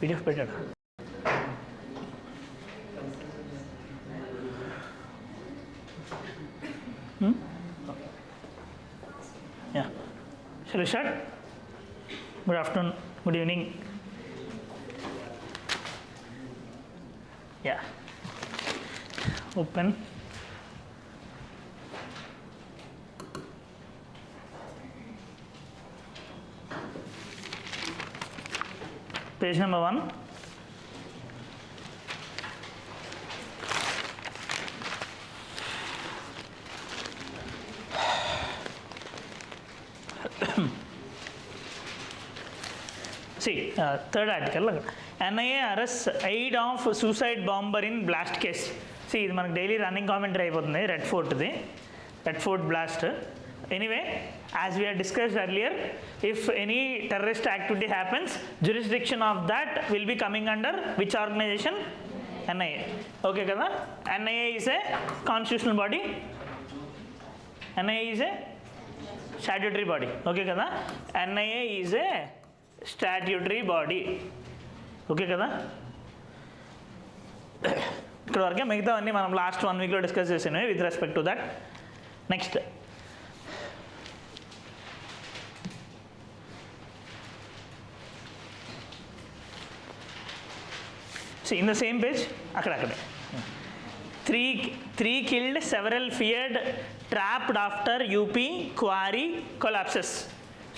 PDF పెట్టాడు. Yeah. Shall we start? Good afternoon, good evening. Yeah. Open. Page number 1. See, third article. NIA arrests aid of suicide bomber in blast case. See, ఇది మనకు daily running commentary అయిపోతుంది red fort blast. Anyway, as we had discussed earlier, if any terrorist activity happens, jurisdiction of that will be coming under which organization? NIA. Okay kada? NIA is a constitutional body. NIA is a statutory body. Okay kada? NIA is a statutory body. Okay కదా? ఇక్కడ వరకే, మిగతా అన్నీ మనం last 1 వీక్లో discuss చేసినవి with respect to that. Next in the same page అక్కడే 3 killed, several feared, trapped after UP quarry collapses.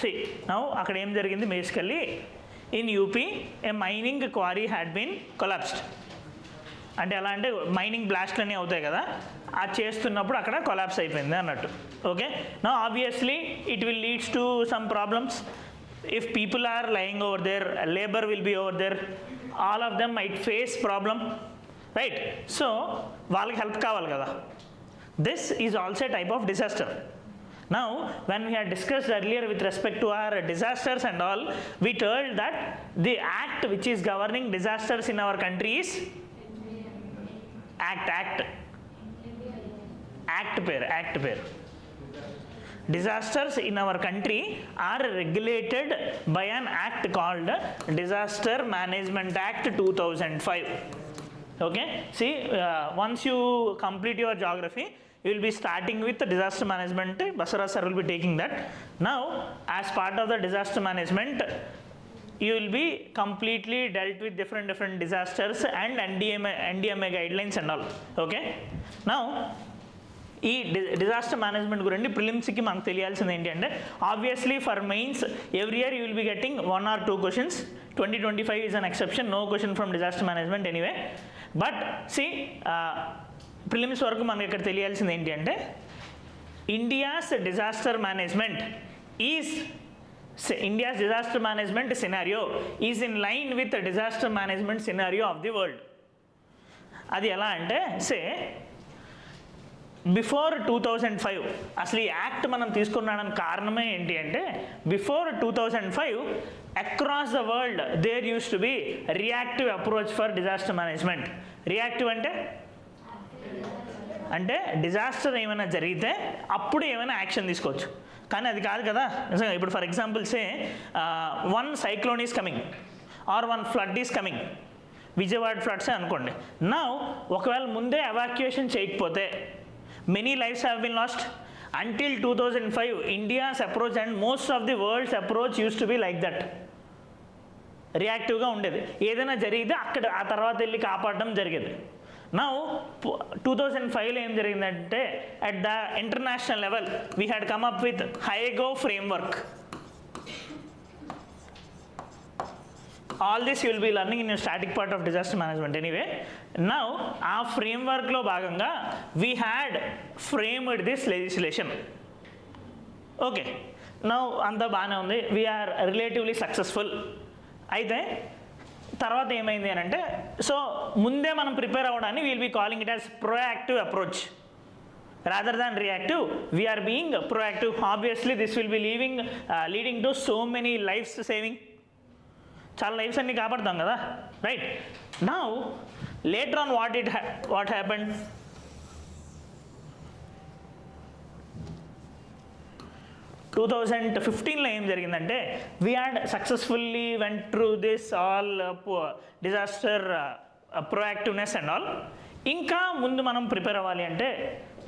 See, now అక్కడ ఏం జరిగింది basically, in UP a mining quarry had been collapsed. అంటే ఎలా అంటే మైనింగ్ బ్లాస్ట్లు అన్నీ అవుతాయి కదా, అది చేస్తున్నప్పుడు అక్కడ కొలాప్స్ అయిపోయింది అన్నట్టు. Okay, now obviously it will leads to some problems. If people are lying over there, labour will be over there, all of them might face problem, right? So వాళ్ళకి హెల్ప్ కావాలి కదా. This is also a type of disaster. Now, when we had discussed earlier with respect to our disasters and all, we told that the act which is governing disasters in our country is act pair. Disasters in our country are regulated by an act called Disaster Management Act 2005. Okay, see, once you complete your geography, you will be starting with the disaster management. Basara sir will be taking that. Now, as part of the disaster management, you will be completely dealt with different disasters and NDMA guidelines and all. Okay, now ఈ disaster management గురించి ప్రిలిమ్స్కి మనకు తెలియాల్సింది ఏంటి అంటే, obviously for mains every year you will be getting 1 or 2 questions. 2025 is an exception, no question from disaster management anyway. But see, prelims వరకు మనకి ఇక్కడ తెలియాల్సింది ఏంటి అంటే, India's disaster management scenario is in line with disaster management scenario of the world. అది ఎలా అంటే, సే before 2005, అసలు ఈ యాక్ట్ మనం తీసుకున్నాడానికి కారణమే ఏంటి అంటే, before 2005 across the world there uses to be reactive approach for disaster management. Reactive అంటే డిజాస్టర్ ఏమైనా జరిగితే అప్పుడు ఏమైనా యాక్షన్ తీసుకోవచ్చు, కానీ అది కాదు కదా. ఇప్పుడు for example say 1 cyclone is coming or 1 flood is coming, Vijayawada ఫ్లడ్సే అనుకోండి. నా ఒకవేళ ముందే ఎవాక్యుయేషన్ చేయకపోతే many lives have been lost. Until 2005 India's approach and most of the world's approach used to be like that, రియాక్టివ్గా ఉండేది. ఏదైనా జరిగితే అక్కడ ఆ తర్వాత వెళ్ళి కాపాడడం జరిగేది. నౌ 2005లో ఏం జరిగిందంటే, at the international level we had come up with Hyogo framework. All this you will be learning in your static part of disaster management anyway. Now, our framework lo bhaganga we had framed this legislation. Okay, now anta baane undi, we are relatively successful. Aithe తర్వాత ఏమైంది అని అంటే, so ముందే మనం prepare అవ్వడాన్ని will be calling it as proactive approach rather than reactive. We are being proactive. Obviously this will be leading to so many lives saving. చాలా lives అన్ని కాపాడుతాం కదా, right? Now later on what happened, 2015లో ఏం జరిగిందంటే we had successfully went through this all disaster proactiveness and all. ఇంకా ముందు మనం ప్రిపేర్ అవ్వాలి అంటే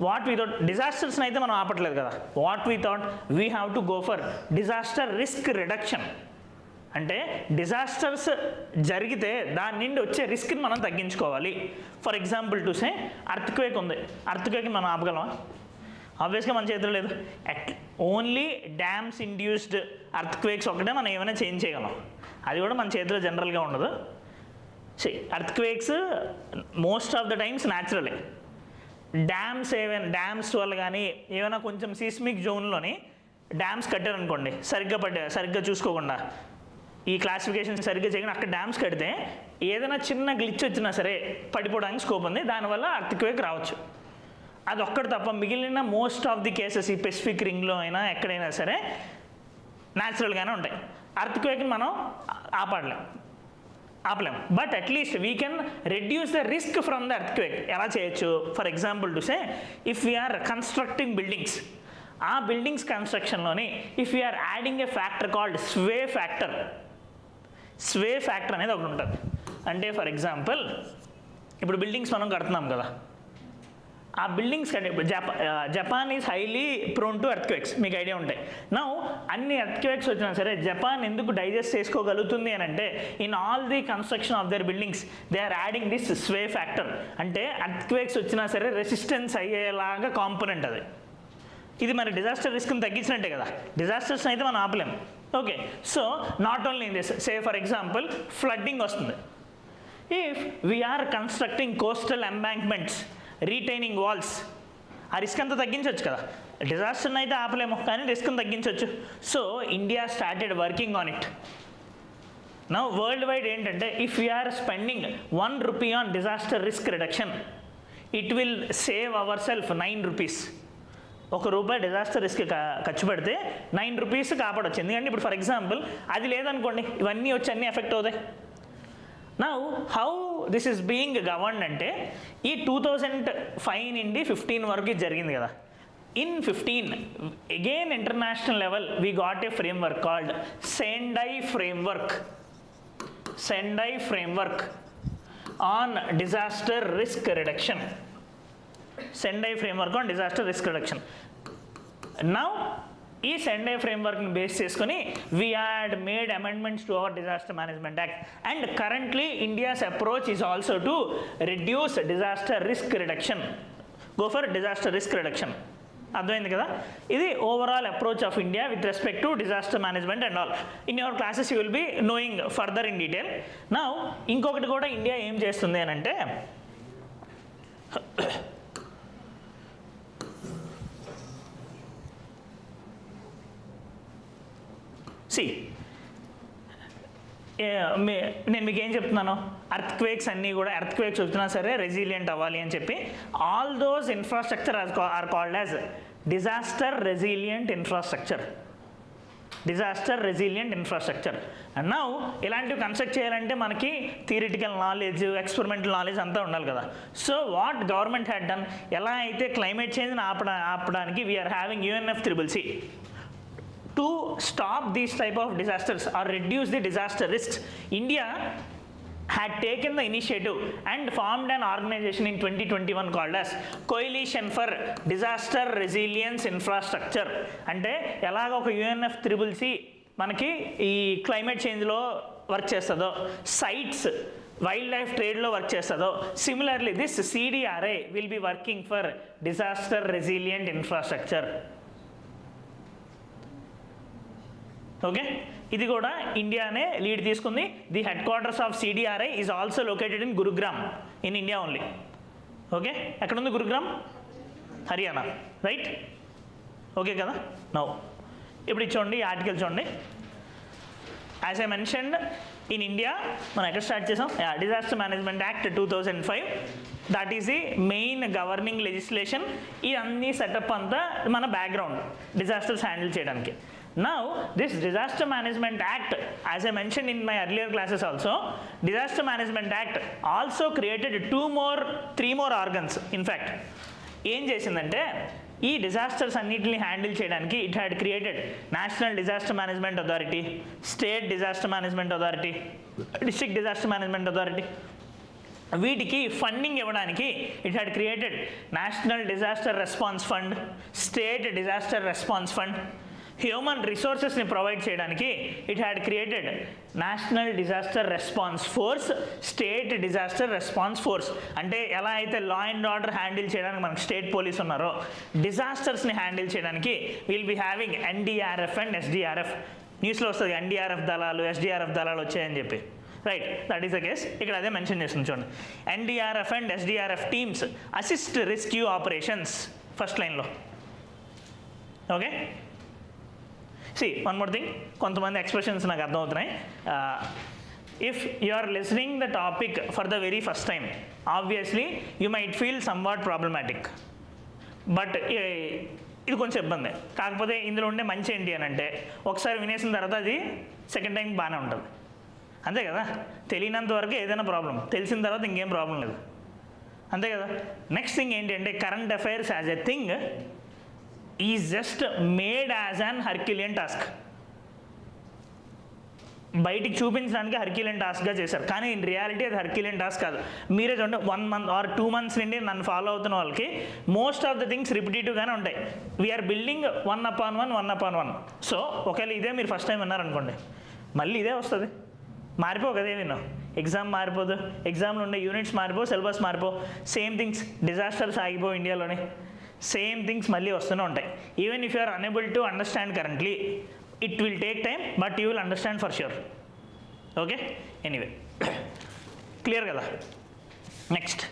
వాట్ వీ థాట్, డిజాస్టర్స్ని అయితే మనం ఆపట్లేదు కదా, what we thought we have to go for disaster risk reduction. అంటే డిజాస్టర్స్ జరిగితే దాని నుండి వచ్చే రిస్క్ని మనం తగ్గించుకోవాలి. For example to say earthquake ఉంది, అర్త్క్వేక్ని మనం ఆపగలమా? ఆబ్వియస్గా మన చేతిలో లేదు. ఓన్లీ డ్యామ్స్ ఇండ్యూస్డ్ అర్త్క్వేక్స్ ఒకటే మనం ఏమైనా చేంజ్ చేయగలం, అది కూడా మన చేతిలో జనరల్గా ఉండదు. Earthquakes most of the times న్యాచురలే. డ్యామ్స్ వల్ల కానీ ఏమైనా కొంచెం సీస్మిక్ జోన్లోని డ్యామ్స్ కట్టారనుకోండి, సరిగ్గా చూసుకోకుండా, ఈ క్లాసిఫికేషన్ సరిగ్గా చేయకుండా అక్కడ డ్యామ్స్ కడితే ఏదైనా చిన్న గ్లిచ్ వచ్చినా సరే పడిపోవడానికి స్కోప్ ఉంది, దానివల్ల అర్త్క్వేక్ రావచ్చు. అది ఒక్కటి తప్ప మిగిలిన మోస్ట్ ఆఫ్ ది కేసెస్ ఈ పెసిఫిక్ రింగ్లో అయినా ఎక్కడైనా సరే న్యాచురల్గానే ఉంటాయి. అర్త్క్వేక్ని మనం ఆపలేం, but at least we can reduce the risk from the earthquake. ఎలా చేయొచ్చు? For example to say if we are constructing buildings, ఆ బిల్డింగ్స్ కన్స్ట్రక్షన్లోని if we are adding a factor called sway factor అనేది ఒకటి ఉంటుంది. అంటే ఫర్ ఎగ్జాంపుల్ ఇప్పుడు బిల్డింగ్స్ మనం కడుతున్నాం కదా, ఆ బిల్డింగ్స్ కంటే ఇప్పుడు Japan is highly prone to earthquakes, మీకు ఐడియా ఉంటాయి. నౌ అన్ని ఎర్త్క్వేక్స్ వచ్చినా సరే జపాన్ ఎందుకు డైజెస్ట్ చేసుకోగలుగుతుంది అని అంటే in all the construction of their buildings they are adding this sway factor. అంటే ఎర్త్క్వేక్స్ వచ్చినా సరే రెసిస్టెన్స్ అయ్యేలాగా కాంపోనెంట్ అది. ఇది మరి డిజాస్టర్ రిస్క్ని తగ్గించినట్టే కదా, డిజాస్టర్స్ అయితే మనం ఆపలేం. Okay, so not only in this, say for example flooding వస్తుంది. If we are constructing coastal embankments, retaining walls, ఆ రిస్క్ అంతా తగ్గించవచ్చు కదా. డిజాస్టర్ని అయితే ఆపలేము కానీ రిస్క్ని తగ్గించవచ్చు. So India started working on it. Now world wide ఏంటంటే if we are spending ₹1 on disaster risk reduction, it will save our self ₹9. ₹1 disaster risk ఖర్చు పెడితే ₹9 కాపాడవచ్చు. ఎందుకంటే ఇప్పుడు ఫర్ ఎగ్జాంపుల్ అది లేదనుకోండి, ఇవన్నీ వచ్చి అన్నీ ఎఫెక్ట్ అవుతాయి. Now how this is being governed అంటే ఈ 2005 నుండి 15 వరకు జరిగింది కదా. In 15 again international level we got a framework called Sendai framework on disaster risk reduction. Sendai framework on disaster risk reduction. Now ఈ సెండై ఫ్రేమ్వర్క్ని బేస్ చేసుకొని we had made amendments to our disaster management act and currently India's approach is also to reduce disaster risk reduction, go for disaster risk reduction. అర్థమైంది కదా? ఇది overall approach of India with respect to disaster management and all. In your classes you will be knowing further in detail. Now ఇంకొకటి కూడా India ఏం చేస్తుంది అని అంటే నేను మీకు ఏం చెప్తున్నాను, అర్త్క్వేక్స్ అన్నీ కూడా ఎర్త్క్వేక్స్ వచ్చినా సరే రెసిలియంట్ అవ్వాలి అని చెప్పి all those infrastructure are called as disaster resilient infrastructure. And now ఇలాంటివి కన్స్ట్రక్ట్ చేయాలంటే మనకి థియరిటికల్ నాలెడ్జ్, ఎక్స్పెరిమెంటల్ నాలెడ్జ్ అంతా ఉండాలి కదా. So what government had done, ఎలా అయితే క్లైమేట్ చేంజ్ని ఆపడానికి we are having UNFCCC to stop these type of disasters or reduce the disaster risks. India had taken the initiative and formed an organization in 2021 called as Coalition for Disaster Resilience Infrastructure. అంటే ఎలాగ ఒక UNFCCC మనకి ఈ climate చేంజ్లో work చేస్తుందో, sites wild life ట్రేడ్లో work చేస్తుందో, similarly this CDRI will be working for disaster resilient infrastructure. Okay, ఇది కూడా ఇండియానే lead తీసుకుంది. The head quarters of CDRI is also located in Gurugram in India only. Okay, ఎక్కడుంది Gurugram? Haryana, right? Okay కదా. Now ఇప్పుడు చూడండి, ఈ article చూడండి. As I mentioned in India మనం ఎక్కడ స్టార్ట్ చేసాం, disaster management act 2005, that is the main governing legislation. ఈ అన్ని సెటప్ అంతా మన బ్యాక్గ్రౌండ్ డిజాస్టర్స్ హ్యాండిల్ చేయడానికి. Now this disaster management act, as I mentioned in my earlier classes also, disaster management act also created 3 more organs. In fact ఏం చేసిందంటే ఈ disasters అన్నిటిని handle చేయడానికి it had created national disaster management authority, state disaster management authority, district disaster management authority. వీటికి funding ఇవ్వడానికి it had created national disaster response fund, state disaster response fund. Human రిసోర్సెస్ని provide చేయడానికి it had created national disaster response force, state disaster response force. అంటే ఎలా అయితే law and order handle చేయడానికి మనకు state police ఉన్నారో, డిజాస్టర్స్ని హ్యాండిల్ చేయడానికి will be having NDRF and SDRF. న్యూస్లో వస్తుంది ఎన్డీఆర్ఎఫ్ దళాలు, ఎస్డీఆర్ఎఫ్ దళాలు వచ్చాయని చెప్పి. Right, that is the case. ఇక్కడ అదే మెన్షన్ చేస్తుంది చూడండి. NDRF and SDRF teams assist rescue operations, first లైన్లో. Okay, see one more thing, కొంతమంది ఎక్స్ప్రెషన్స్ నాకు అర్థమవుతున్నాయి. If you are listening the topic for the very first time, obviously you might feel somewhat problematic, but ఇది కొంచెం ఇబ్బంది. కాకపోతే ఇందులో ఉండే మంచి ఏంటి అని అంటే, ఒకసారి వినేసిన తర్వాత అది సెకండ్ టైం బాగానే ఉంటుంది, అంతే కదా. తెలియనంత వరకు ఏదైనా ప్రాబ్లం, తెలిసిన తర్వాత ఇంకేం ప్రాబ్లం లేదు, అంతే కదా. నెక్స్ట్ థింగ్ ఏంటి అంటే, current affairs as a thing is just made as an herculean task. బయటికి చూపించడానికి హర్క్యులియన్ టాస్క్గా చేశారు, కానీ ఇన్ రియాలిటీ అది హర్క్యులియన్ టాస్క్ కాదు. మీరే చూడండి, 1 month ఆర్ 2 months నుండి నన్ను ఫాలో అవుతున్న వాళ్ళకి మోస్ట్ ఆఫ్ ద థింగ్స్ రిపిటేటివ్గానే ఉంటాయి. We are building 1/1. సో ఒకవేళ ఇదే మీరు ఫస్ట్ టైం విన్నారనుకోండి, మళ్ళీ ఇదే వస్తుంది, మారిపో కదే విన్నావు. ఎగ్జామ్ మారిపోదు, ఎగ్జామ్లో ఉండే యూనిట్స్ మారిపో, సిలబస్ మారిపో, సేమ్ థింగ్స్. డిజాస్టర్స్ ఆగిపో ఇండియాలోనే, సేమ్ థింగ్స్ మళ్ళీ వస్తూనే ఉంటాయి. Even if you are unable to understand currently, it will take time, but you will understand for sure. Okay, anyway clear కదా. Next,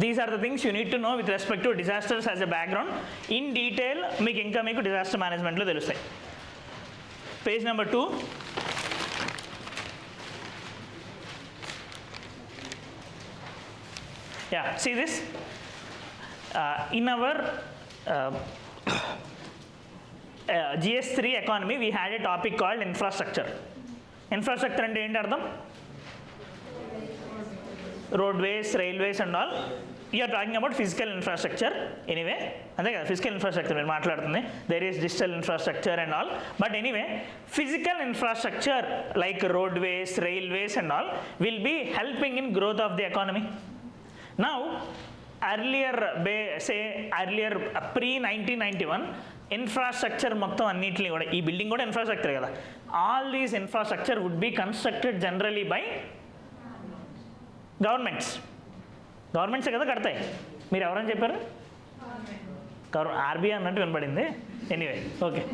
these are the things you need to know with respect to disasters as a background. In detail మీకు disaster మేనేజ్మెంట్లో తెలుస్తాయి. Page number 2. Yeah, see this. In our GS3 economy, we had a topic called infrastructure. Infrastructure అంటే ఏంటి అర్థం? Roadways, railways and all. You are talking about physical infrastructure anyway. అంతే కదా, physical infrastructure మీరు మాట్లాడుతుంది. There is digital infrastructure and all. But anyway, physical infrastructure like roadways, railways and all will be helping in growth of the economy. Now, earlier pre-1991 infrastructure మొత్తం అన్నింటినీ కూడా, ఈ building కూడా infrastructure కదా, all these infrastructure would be constructed generally by గవర్నమెంట్సే కదా కడతాయి. మీరు ఎవరని చెప్పారు? ఆర్బీఐ అన్నట్టు వినపడింది. Anyway, okay,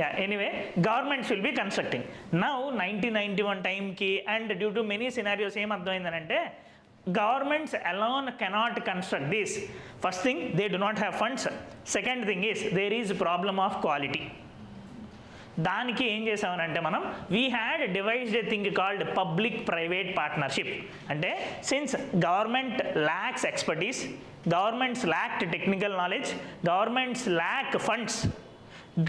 yeah, anyway governments will be constructing. Now 1991 టైంకి and due to many scenarios ఏం అర్థమైందనంటే, governments alone cannot construct this. First thing, they do not have funds. Second thing is, there is a problem of quality. దానికి ఏం చేసామనంటే మనం, we had devised a thing called public private partnership. అంటే since government lacks expertise, governments lacked technical knowledge, governments lack funds,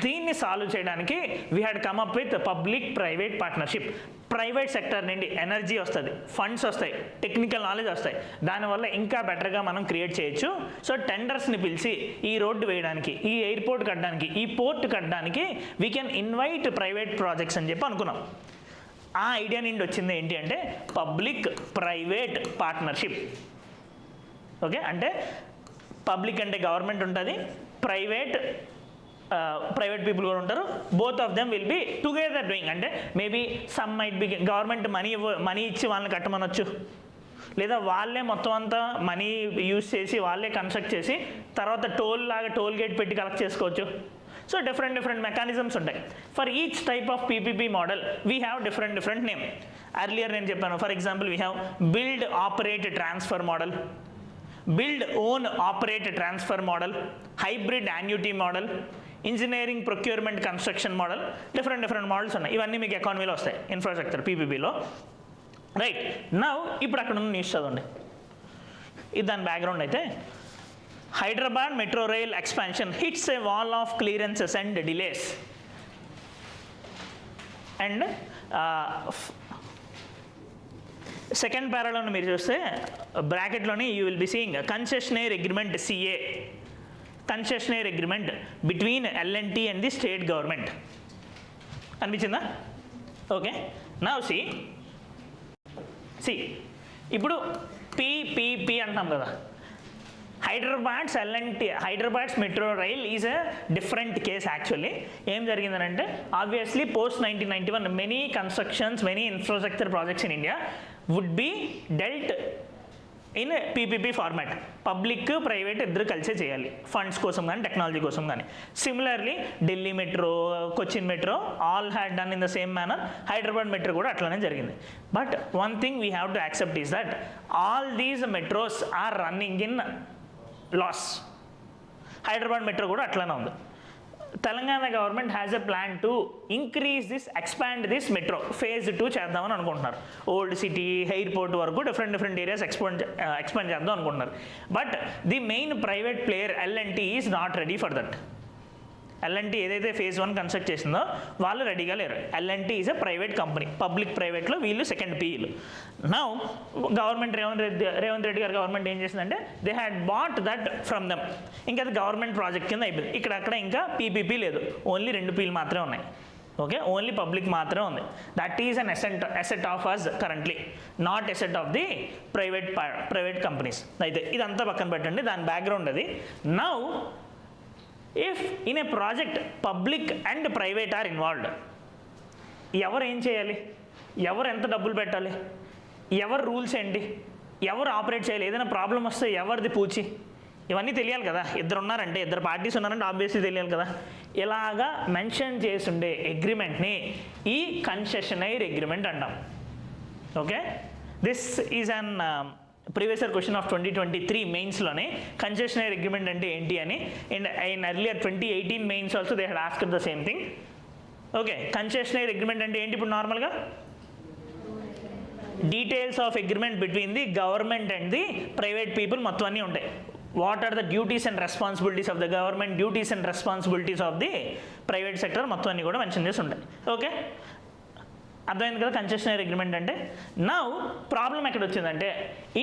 దీన్ని solve చేయడానికి we had come up with public private partnership. Private sector నుండి energy వస్తుంది, funds వస్తాయి, technical knowledge వస్తాయి, దానివల్ల ఇంకా బెటర్గా మనం క్రియేట్ చేయొచ్చు. సో టెండర్స్ని పిలిచి ఈ రోడ్డు వేయడానికి, ఈ ఎయిర్పోర్ట్ కట్టడానికి, ఈ పోర్ట్ కట్టడానికి we can invite private projects అని చెప్పి అనుకున్నాం. ఆ ఐడియా నుండి వచ్చింది ఏంటి అంటే పబ్లిక్ ప్రైవేట్ పార్ట్నర్షిప్. ఓకే, అంటే పబ్లిక్ అంటే గవర్నమెంట్ ఉంటుంది, ప్రైవేట్ పీపుల్ కూడా ఉంటారు. Both of them will be together doing. అంటే maybe some might be government money ఇచ్చి వాళ్ళని కట్టమనొచ్చు, లేదా వాళ్ళే మొత్తం అంతా మనీ యూజ్ చేసి వాళ్ళే కన్స్ట్రక్ట్ చేసి తర్వాత టోల్ గేట్ పెట్టి కలెక్ట్ చేసుకోవచ్చు. సో డిఫరెంట్ మెకానిజమ్స్ ఉంటాయి. For each type of PPP model we have different name. Earlier నేను చెప్పాను, for example we have build operate transfer model, build own operate transfer model, hybrid annuity model, engineering procurement construction model, different models ఉన్నాయి. ఇవన్నీ మీకు ఎకానమీలో వస్తాయి, infrastructure పీపీపీలో. Right, now ఇప్పుడు అక్కడ ఉన్న న్యూస్ చదవండి. ఇది దాని బ్యాక్గ్రౌండ్ అయితే, Hyderabad metro rail expansion hits a wall of clearances and delays. And second పారాలో మీరు చూస్తే బ్రాకెట్లోని you will be seeing concessionary agreement CA, concessionary agreement between LNT and the state government. అనిపించిందా? ఓకే, నౌ సి ఇప్పుడు పిపిపి అంటున్నాం కదా, Hyderabad's metro rail is a different case actually. ఏం జరిగిందనంటే obviously post 1991 many constructions, many infrastructure projects in India would be dealt in PPP format. Public private ఇద్దరు కలిసే చేయాలి, funds కోసం కానీ టెక్నాలజీ కోసం కానీ. Similarly Delhi metro, Cochin metro all had done in the same manner. Hyderabad metro కూడా అట్లానే జరిగింది. But one thing we have to accept is that all these metros are running in loss. Hyderabad metro కూడా అట్లానే ఉంది. Telangana government has a plan to increase this, expand this metro phase 2 చేద్దామని అనుకుంటున్నారు. Old city, airport వరకు different areas expand చేద్దాం అనుకుంటున్నారు. But the main private player LNT is not ready for that. LNT ఏదైతే phase 1 construct చేసిందో వాళ్ళు రెడీగా లేరు. LNT is a private company, public ప్రైవేట్లో వీళ్ళు సెకండ్ పీఈలు. నౌ గవర్నమెంట్ రేవంత్ రెడ్డి గారు గవర్నమెంట్ ఏం చేసిందంటే they had bought that from them. ఇంకా అది గవర్నమెంట్ ప్రాజెక్ట్ కింద అయిపోయింది. అక్కడ ఇంకా పీపీపీ లేదు, ఓన్లీ 2 పీలు మాత్రమే ఉన్నాయి. ఓకే, ఓన్లీ పబ్లిక్ మాత్రమే ఉంది. That is an asset of us currently, not asset of the private companies. అయితే ఇదంతా పక్కన పెట్టండి, దాని బ్యాక్గ్రౌండ్ అది. Now if in a project public and private are involved, ఎవరు ఏం చేయాలి, ఎవరు ఎంత డబ్బులు పెట్టాలి, ఎవరు రూల్స్ ఏంటి, ఎవరు ఆపరేట్ చేయాలి, ఏదైనా ప్రాబ్లం వస్తే ఎవరిది పూచి, ఇవన్నీ తెలియాలి కదా. ఇద్దరు పార్టీస్ ఉన్నారంటే ఆబ్వియస్లీ తెలియాలి కదా. ఇలాగా మెన్షన్ చేస్తుండే అగ్రిమెంట్ని ఈ కన్సెషనరీ అగ్రిమెంట్ అంటాం. Okay, this is an previous year question of 2023 మెయిన్స్లోనే కన్సెషనరీ అగ్రిమెంట్ అంటే ఏంటి అని. And in earlier 2018 mains also they had asked the same thing. Okay, concessionary agreement అంటే ఏంటి? ఇప్పుడు నార్మల్గా details of agreement between the government and the private people మొత్తం అన్నీ ఉంటాయి. What are the duties and responsibilities of the government, duties and responsibilities of the private sector మొత్తం అన్నీ కూడా మెన్షన్ చేసి ఉంటాయి. ఓకే, అర్థమైంది కదా కన్సెషనరీ అగ్రిమెంట్ అంటే. నౌ ప్రాబ్లం ఎక్కడ వచ్చిందంటే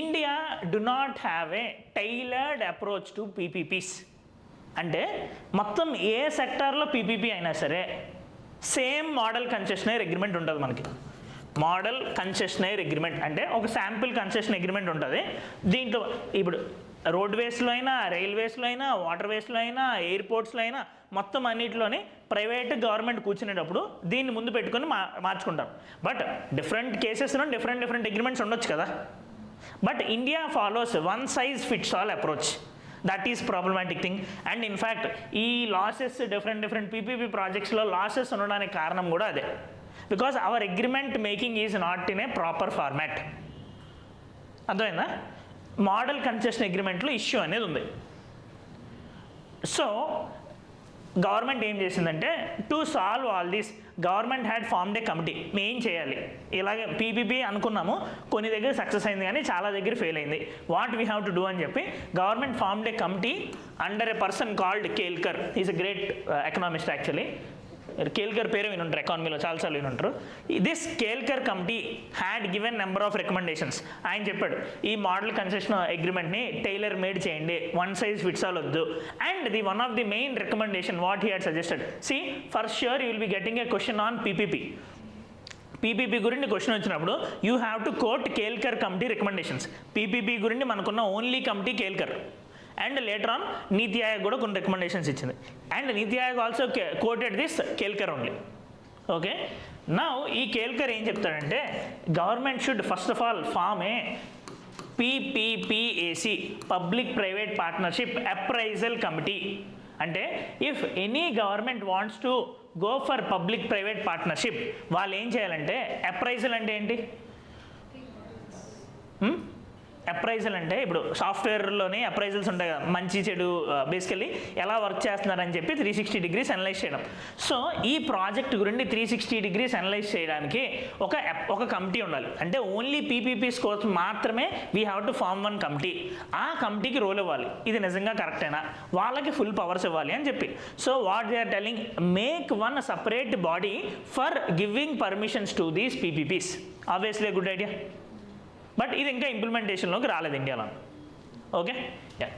India do not have a tailored approach to PPPs. అంటే మొత్తం ఏ సెక్టార్లో పీపీపీ అయినా సరే సేమ్ మోడల్ కన్సెషనరీ అగ్రిమెంట్ ఉంటుంది మనకి. మోడల్ కన్సెషనరీ అగ్రిమెంట్ అంటే ఒక శాంపిల్ కన్సెషన్ అగ్రిమెంట్ ఉంటుంది. దీంట్లో ఇప్పుడు రోడ్వేస్లో అయినా, రైల్వేస్లో అయినా, వాటర్వేస్లో అయినా, ఎయిర్పోర్ట్స్లో అయినా మొత్తం అన్నింటిలోని ప్రైవేట్ గవర్నమెంట్ కూర్చునేటప్పుడు దీన్ని ముందు పెట్టుకొని మార్చుకుంటాం. బట్ డిఫరెంట్ కేసెస్లో డిఫరెంట్ అగ్రిమెంట్స్ ఉండొచ్చు కదా. But India follows one size fits all approach. That is problematic thing. And in fact ఈ లాసెస్ డిఫరెంట్ పీపీపీ ప్రాజెక్ట్స్లో లాసెస్ ఉండడానికి కారణం కూడా అదే. Because our agreement making is not in a proper format. అర్థమైందా? Model concession అగ్రిమెంట్లో issue అనేది ఉంది. So government ఏం చేసిందంటే to solve all this government had formed a committee. ఏం చేయాలి, ఇలాగే పీపీపీ అనుకున్నాము, కొన్ని దగ్గర సక్సెస్ అయింది కానీ చాలా దగ్గర ఫెయిల్ అయింది. What we have to do అని చెప్పి government formed a committee under a person called Kelkar. Is a great economist actually. Kelkar పేరు వినుంటారు, ఎకానమీలో చాలాసార్లు వినుంటారు. This Kelkar committee had given number of recommendations. ఆయన చెప్పాడు ఈ మోడల్ కన్సెషన్ అగ్రిమెంట్ని టైలర్ మేడ్ చేయండి, వన్ సైజ్ ఫిట్స్ ఆల్ వద్దు. And the one of the main recommendation what he had suggested, see for sure you will be getting a question on PPP. PPP గురించి question వచ్చినప్పుడు you have to quote Kelkar committee recommendations. PPP గురించి మనకున్న only committee Kelkar. And later on Niti Aayog కూడా కొన్ని recommendations ఇచ్చింది. And Niti Aayog also quoted this Kelkar only. Okay, now ఈ కేల్కర్ ఏం చెప్తాడంటే government should first of all form a PPPAC, public private partnership appraisal committee. అంటే if any government wants to go for public private partnership వాళ్ళు ఏం చేయాలంటే, appraisal అంటే ఏంటి? Appraisal అంటే ఇప్పుడు సాఫ్ట్వేర్లోనే అప్రైజల్స్ ఉంటాయి కదా, మంచి చెడు బేసికలీ ఎలా వర్క్ చేస్తున్నారని చెప్పి 360 degrees అనలైజ్ చేయడం. సో ఈ ప్రాజెక్ట్ గురించి 360 degrees అనలైజ్ చేయడానికి ఒక కమిటీ ఉండాలి. అంటే ఓన్లీ పీపీపీస్ కోసం మాత్రమే we have to form one committee. ఆ కమిటీకి రోల్ ఇవ్వాలి, ఇది నిజంగా కరెక్టేనా, వాళ్ళకి ఫుల్ పవర్స్ ఇవ్వాలి అని చెప్పి. So what they are telling, make one separate body for giving permissions to these PPPs. Obviously good idea. But ఇది ఇంకా ఇంప్లిమెంటేషన్లోకి రాలేదు ఇండియాలో. Okay, yeah.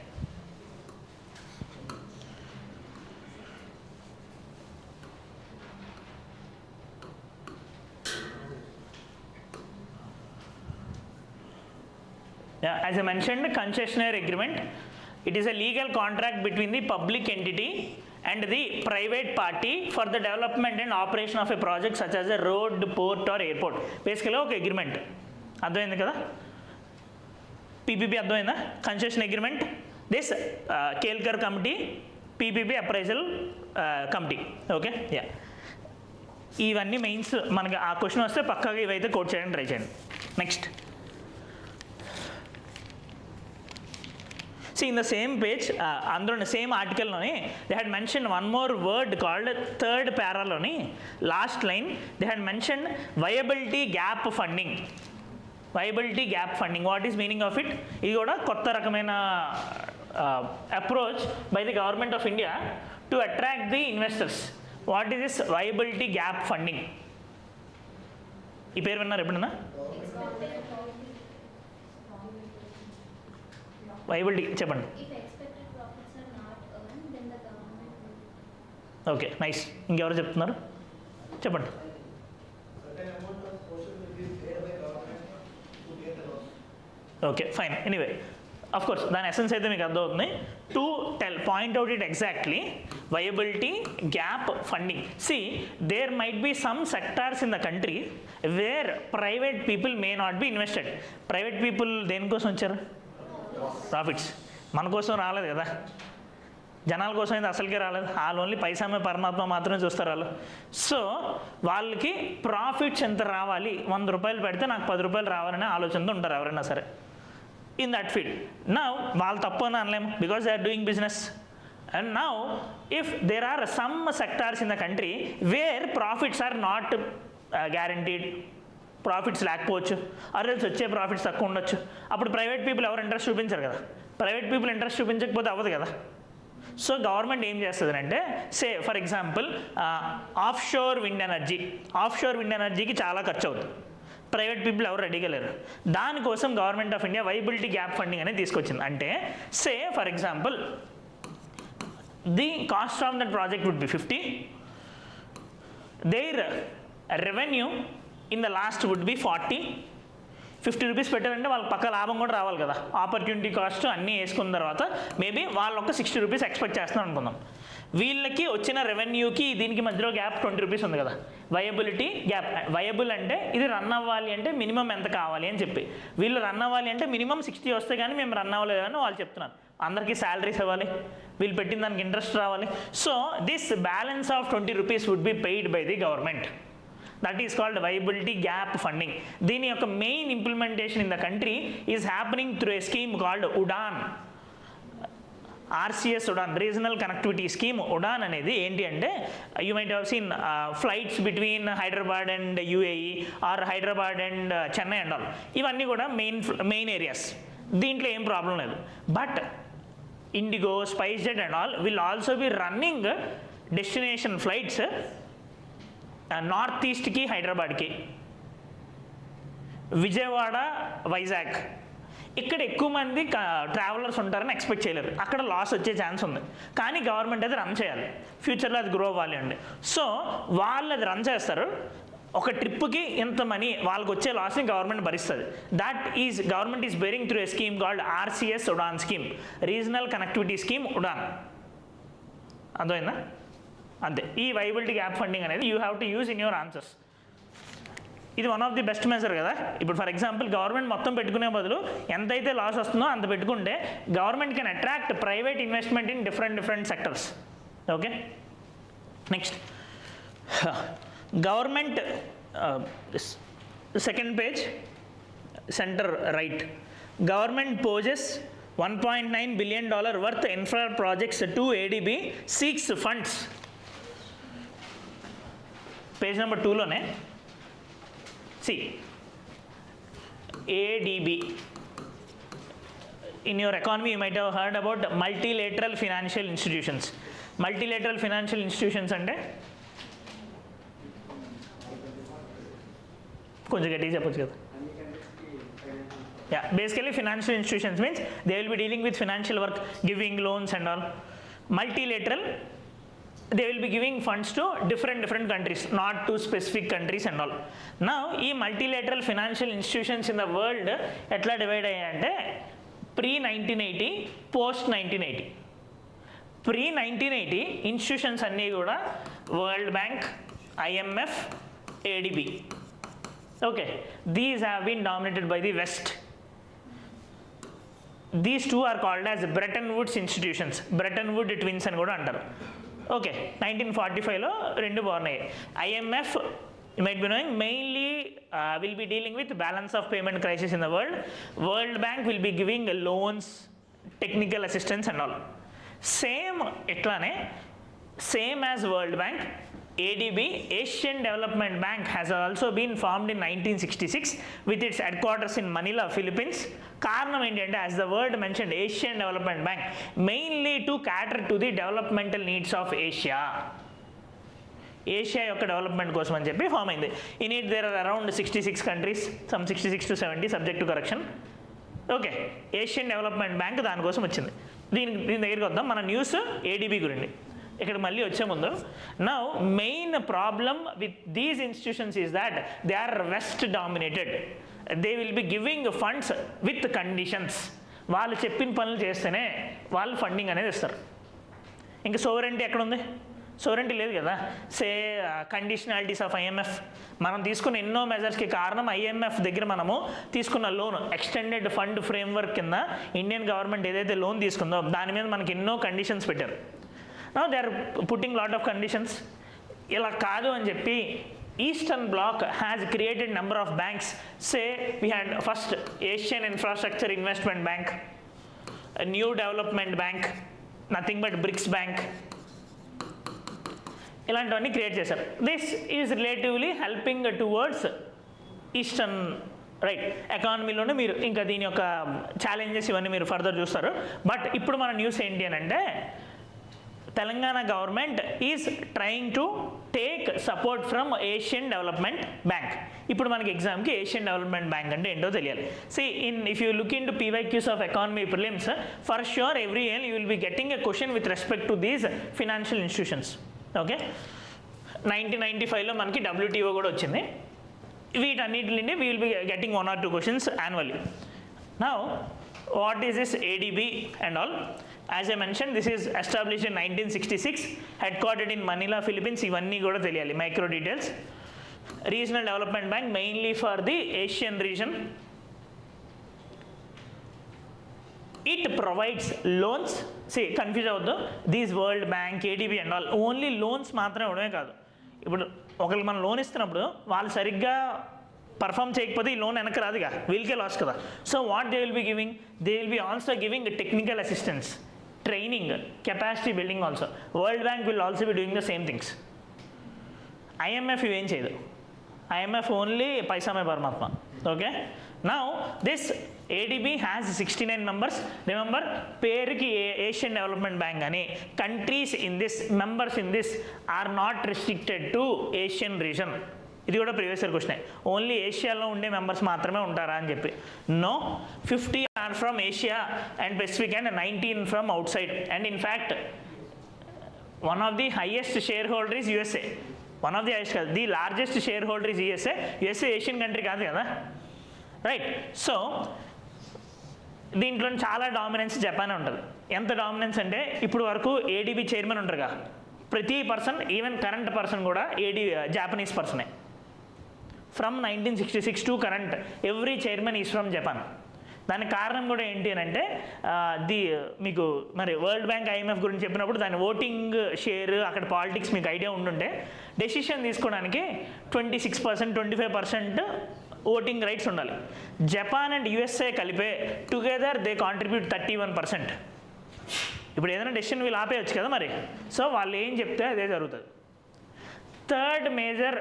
Yeah, as I mentioned, concessionary agreement, it is a legal contract between the public entity and the private party for the development and operation of a project such as a road, port or airport. Basically, okay, agreement. అర్థమైంది కదా, PPP అర్థమైందా? Concession agreement, this Kelkar committee, PPP appraisal committee. Okay, yeah. ఇవన్నీ mains మనకి ఆ question వస్తే పక్కాగా ఇవైతే coat చేయడానికి ట్రై చేయండి. Next, see in the same page, అందులో సేమ్ ఆర్టికల్లోని they had mentioned one more word called third paraలోని last line they had mentioned viability gap funding. viability gap funding, what is meaning of it? ఇది కూడా కొత్త రకమైన approach by the government of India to attract the investors. What is this viability gap funding? ఈ పేరు విన్నారు ఎప్పుడన్నా? Viability చెప్పండి. Okay, nice. ఇంకెవరు చెప్తున్నారు చెప్పండి. Okay, fine. Anyway, of course దాని ఎసెన్స్ అయితే మీకు అర్థమవుతుంది. To point out it exactly, viability gap funding. See, there might be some sectors in the country where private people may not be invested. Private people దేనికోసం వచ్చారు? Profits. మన కోసం రాలేదు కదా, జనాల కోసం అయితే అసలుకే రాలేదు. వాళ్ళు ఓన్లీ పైసామే పరమాత్మ మాత్రమే చూస్తారు వాళ్ళు. సో వాళ్ళకి ప్రాఫిట్స్ ఎంత రావాలి, 100 రూపాయలు పెడితే నాకు 10 రూపాయలు రావాలనే ఆలోచనతో ఉంటారు ఎవరైనా సరే ఇన్ దట్ ఫీల్డ్. నౌ వాళ్ళు తప్పు అని అనలేము, because they are doing business. And now if there are some sectors in the country where profits are not guaranteed, profits లేకపోవచ్చు, అరెల్స్ వచ్చే ప్రాఫిట్స్ తక్కువ ఉండొచ్చు, అప్పుడు ప్రైవేట్ పీపుల్ ఎవరు ఇంట్రెస్ట్ చూపించరు కదా. ప్రైవేట్ పీపుల్ ఇంట్రెస్ట్ చూపించకపోతే అవ్వదు కదా. సో గవర్నమెంట్ ఏం చేస్తుంది అంటే, say for example offshore wind energy, offshore wind ఎనర్జీకి చాలా ఖర్చు అవుతుంది, ప్రైవేట్ పీపుల్ ఎవరు రెడీగా లేరు. దానికోసం government of India viability gap funding అనేది తీసుకొచ్చింది. అంటే say for example the cost of that project would be 50, their revenue in the last would be 40. 50 rupees పెట్టారంటే వాళ్ళకి పక్క లాభం కూడా రావాలి కదా, ఆపర్చునిటీ కాస్ట్ అన్నీ వేసుకున్న తర్వాత మేబీ వాళ్ళు ఒక 60 రూపీస్ ఎక్స్పెక్ట్ చేస్తున్నారు అనుకుందాం. వీళ్ళకి వచ్చిన రెవెన్యూకి దీనికి మధ్యలో గ్యాప్ 20 రూపీస్ ఉంది కదా, వయబిలిటీ గ్యాప్. వయబుల్ అంటే ఇది రన్ అవ్వాలి అంటే మినిమం ఎంత కావాలి అని చెప్పి, వీళ్ళు రన్ అవ్వాలి అంటే మినిమం 60 వస్తే కానీ మేము రన్ అవ్వలేదు అని వాళ్ళు చెప్తున్నారు. అందరికీ శాలరీస్ ఇవ్వాలి, వీళ్ళు పెట్టిన దానికి ఇంట్రెస్ట్ రావాలి. So this balance of 20 rupees would be paid by the government. That is called viability gap funding. దీని యొక్క main implementation in the country is happening through a scheme called Udan, RCS Udan, regional connectivity scheme. Udan అనేది ఏంటి అంటే, you might have seen flights between Hyderabad and UAE or Hyderabad and Chennai and all, ఇవన్నీ కూడా main areas. దీంట్లో ఏం problem లేదు. But IndiGo, spice jet and all will also be running destination flights north ఈస్ట్కి, హైదరాబాద్కి, విజయవాడ, వైజాగ్. ఇక్కడ ఎక్కువ మంది ట్రావెలర్స్ ఉంటారని ఎక్స్పెక్ట్ చేయలేరు, అక్కడ లాస్ వచ్చే ఛాన్స్ ఉంది. కానీ గవర్నమెంట్ అది రన్ చేయాలి, ఫ్యూచర్లో అది గ్రో అవ్వాలి అండి. సో వాళ్ళు అది రన్ చేస్తారు. ఒక ట్రిప్కి ఇంత మనీ, వాళ్ళకి వచ్చే లాస్ని గవర్నమెంట్ భరిస్తుంది. That is government is bearing through a scheme called RCS Udan scheme, regional connectivity scheme Udan. అర్థమైందా? అంతే. ఈ వైబిలిటీ గ్యాప్ ఫండింగ్ అనేది you have to use in your answers. ఇది one of the best measure కదా. ఇప్పుడు ఫర్ ఎగ్జాంపుల్ గవర్నమెంట్ మొత్తం పెట్టుకునే బదులు ఎంతైతే లాస్ వస్తుందో అంత పెట్టుకుంటే government can attract private investment in different sectors. Okay, next government, second page center right. Government poses $1.9 billion worth infra projects to ADB, seeks funds. Page number 2లోనే see ADB. In your economy you might have heard about multilateral financial institutions. Multilateral financial institutions అంటే కొంచెం గట్టిగా చెప్పొచ్చు కదా. Yeah, basically financial institutions means they will be dealing with financial work, giving loans and all. Multilateral, they will be giving funds to different countries, not to specific countries and all. Now ee multilateral financial institutions in the world etla divide ayyante pre 1980, post 1980. Pre 1980 institutions anni kuda World Bank, IMF, ADB. Okay, these have been dominated by the West. These two are called as Bretton Woods institutions. Bretton Woods twins అని కూడా అంటారు. Okay, 1945లో రెండు బాగున్నాయి. IMF, you might be knowing, mainly will be dealing with balance of payment crisis in the world. World Bank will be giving loans, technical assistance and all. Same ఎట్లానే same as World Bank, ADB, Asian Development Bank, has also been formed in 1966 with its headquarters in Manila, Philippines. కారణం ఏంటంటే, as the word mentioned, Asian Development Bank, mainly to cater to the developmental needs of Asia. Asia యొక్క development కోసం అని చెప్పి form అయింది. In it there are around 66 countries, some 66 to 70 subject to correction. Okay, Asian development bank దానికోసం వచ్చింది. దీని దగ్గరికి వద్దాం. మన న్యూస్ ఏడీబీ గురించి ఇక్కడ మళ్ళీ వచ్చే ముందు, now main problem with these institutions is that they or west dominated. They will be giving funds with conditions. వాళ్ళు చెప్పిన పనులు చేస్తేనే వాళ్ళు ఫండింగ్ అనేది ఇస్తారు. ఇంకా సోవరెంటీ ఎక్కడ ఉంది? సోవరెంటీ లేదు కదా. సే కండిషనాలిటీస్ ఆఫ్ IMF, మనం తీసుకున్న ఎన్నో మెజర్స్కి కారణం IMF దగ్గర మనము తీసుకున్న లోన్, ఎక్స్టెండెడ్ ఫండ్ ఫ్రేమ్వర్క్ కింద ఇండియన్ గవర్నమెంట్ ఏదైతే లోన్ తీసుకుందో దాని మీద మనకి ఎన్నో కండిషన్స్ పెట్టారు. Now they are putting lot of conditions. ఇలా కాదు అని చెప్పి eastern bloc has created number of banks. Say we had first Asian Infrastructure Investment Bank, a New Development Bank, nothing but BRICS Bank. ఇలాంటివన్నీ create చేశారు. This is relatively helping towards eastern right ఎకానమీలోనే. మీరు ఇంకా దీని యొక్క challenges ఇవన్నీ మీరు further చూస్తారు. బట్ ఇప్పుడు మన న్యూస్ ఏంటి అని అంటే, Telangana government is trying to take support from Asian development Bank. ఇప్పుడు మనకి ఎగ్జామ్కి ఏషియన్ డెవలప్మెంట్ బ్యాంక్ అంటే ఏంటో తెలియాలి. If you look in to PYQs of economy prelims, for sure every year you will be getting a question with respect to these financial institutions. Okay, 1995లో మనకి WTO కూడా వచ్చింది. వీటన్నిటిని we will be getting 1 or 2 questions annually. Now what is this ADB and all? As I mentioned, this is established in 1966, headquartered in Manila, Philippines. ఇవన్నీ కూడా తెలియాలి, micro details. Regional development bank, mainly for the Asian region. It provides loans. Confuse అవ్వద్దు, these World Bank, ADB and all only loans మాత్రమే ఇవ్వడమే కాదు. ఇప్పుడు ఒకళ్ళు మనం లోన్ ఇస్తున్నప్పుడు వాళ్ళు సరిగ్గా పర్ఫామ్ చేయకపోతే ఈ లోన్ వెనక్కి రాదుగా, వీళ్ళకే లాస్ కదా. So what they will be giving? They will be also giving technical assistance, training, capacity building also. World bank will also be doing the same things. IMF ఇవేం చేయదు. IMF ఓన్లీ పైసామే పరమాత్మ. Okay, now this ADB has 69 members. Remember, పేరుకి Asian development bank అని. Countries in this, members in this are not restricted to Asian region. ఇది కూడా previous year question. ఓన్లీ ఏషియాలో ఉండే మెంబర్స్ మాత్రమే ఉంటారా అని చెప్పి. No, 50 are from Asia and Pacific and 19 from outside. And in fact one of the highest share holder is USA. One of the highest కాదు, the largest share holder is USA Asian country కాదు కదా, right? So దీంట్లో చాలా dominance Japan ఉంటుంది. ఎంత dominance అంటే, ఇప్పుడు వరకు ADB చైర్మన్ ఉంటారుగా, ప్రతి పర్సన్, ఈవెన్ కరెంట్ పర్సన్ కూడా జాపనీస్ పర్సనే. From 1966 to current every chairman is from Japan. దానికి కారణం కూడా ఏంటి అని అంటే, మీకు మరి వరల్డ్ బ్యాంక్, IMF గురించి చెప్పినప్పుడు దాని ఓటింగ్ షేర్, అక్కడ పాలిటిక్స్ మీకు ఐడియా ఉండుంటే, డెసిషన్ తీసుకోవడానికి 26%, 25% ఓటింగ్ రైట్స్ ఉండాలి. జపాన్ అండ్ USA కలిపే టుగెదర్ దే కాంట్రిబ్యూట్ 31%. ఇప్పుడు ఏదైనా డెసిషన్ వీళ్ళు ఆపేయచ్చు కదా మరి. సో వాళ్ళు ఏం చెప్తే అదే జరుగుతుంది. Third major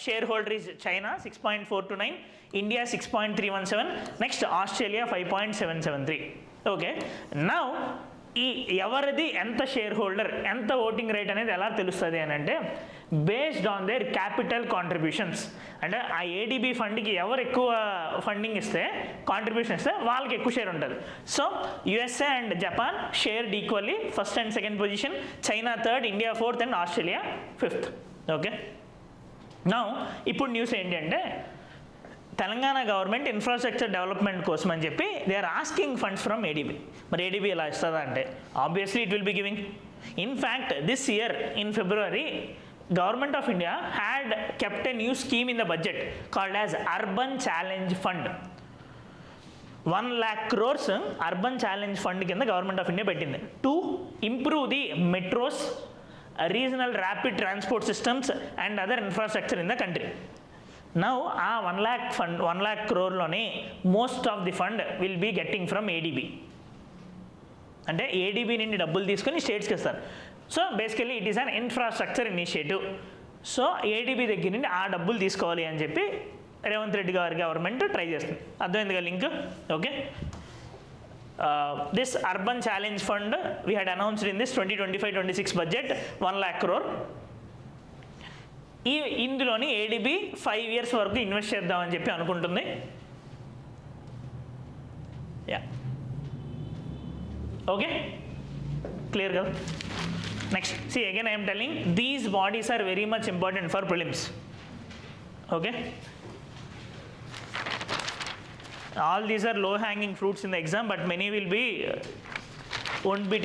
share holder is China 6.429, India 6.317, next Australia 5.773. Okay, now ఎవరిది ఎంత షేర్ హోల్డర్, ఎంత ఓటింగ్ రేట్ అనేది ఎలా తెలుస్తుంది అని అంటే based on their capital contributions. అంటే ఆ ఏడీబీ ఫండ్కి ఎవరు ఎక్కువ ఫండింగ్ ఇస్తే, కాంట్రిబ్యూషన్ ఇస్తే వాళ్ళకి ఎక్కువ షేర్ ఉంటుంది. So USA and Japan shared equally, first and second position, China third, India fourth and Australia fifth. Okay, now ఇప్పుడు న్యూస్ ఏంటి అంటే తెలంగాణ గవర్నమెంట్ ఇన్ఫ్రాస్ట్రక్చర్ డెవలప్మెంట్ కోసం అని చెప్పి they are asking funds from ADB. మరి ఏడీబీ ఎలా ఇస్తుందా అంటే obviously it will be giving. In fact this year in February government of India had kept a new scheme in the budget called as urban challenge fund. 1 lakh crores urban challenge fund కింద government of India పెట్టింది to improve the metros, regional rapid transport systems and other infrastructure in the country. Now ఆ 1 lakh crore most of the fund will be getting from ADB. అంటే ADB నుండి డబ్బులు తీసుకొని స్టేట్స్కి ఇస్తారు. So basically it is an infrastructure initiative. So ADB దగ్గర నుండి ఆ డబ్బులు తీసుకోవాలి అని చెప్పి రేవంత్ రెడ్డి గారి గవర్నమెంట్ ట్రై చేస్తుంది. అర్థమైంది కదా link? Okay, this urban challenge fund we had announced in this 2025-26 budget 1 lakh crore. ఇందులోని ఏడీబీ 5 years వరకు ఇన్వెస్ట్ చేద్దామని చెప్పి అనుకుంటుంది. యా, ఓకే, క్లియర్ కదా? Next, see again I'm telling these bodies are very much important for prelims. Okay, all these are low hanging fruits in the exam, but many won't be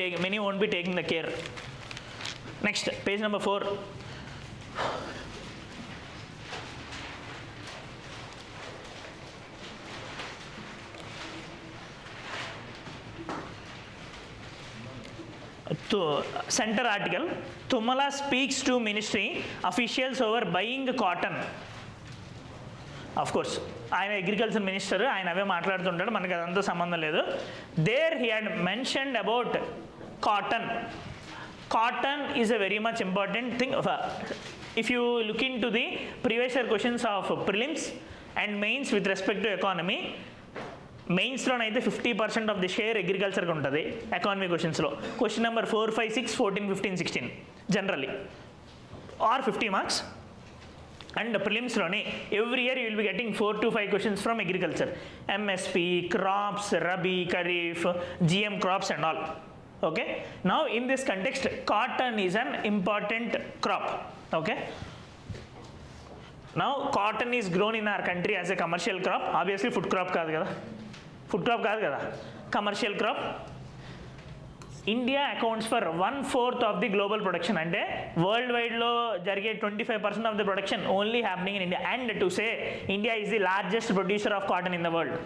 taking the care. Next, page number 4. Center article, Tumala speaks to ministry officials over buying cotton. Of course, ఆయన agriculture minister, ఆయన అవే మాట్లాడుతుంటాడు, మనకు అదంతా సంబంధం లేదు. There he had mentioned about cotton. Cotton is a very much important thing. If you look in to the previous year questions of prelims and mains with respect to economy, మెయిన్స్లోనైతే 50% of the share అగ్రికల్చర్కి ఉంటుంది economy క్వశ్చన్స్లో. Question number 4, 5, 6, 14, 15, 16 generally are 50 marks. And ప్రిలిమ్స్లోని every year you will be getting 4 to 5 questions from agriculture, MSP, crops, rabi, kharif, GM crops and all. Okay, now in this context cotton is an important crop. Okay, now cotton is grown in our country as a commercial crop. Obviously food crop కాదు కదా, commercial crop. India accounts for 1/4 of the global production. అంటే world వైడ్లో జరిగే 25% of the production only happening in India. And to say India is the largest producer of cotton in the world.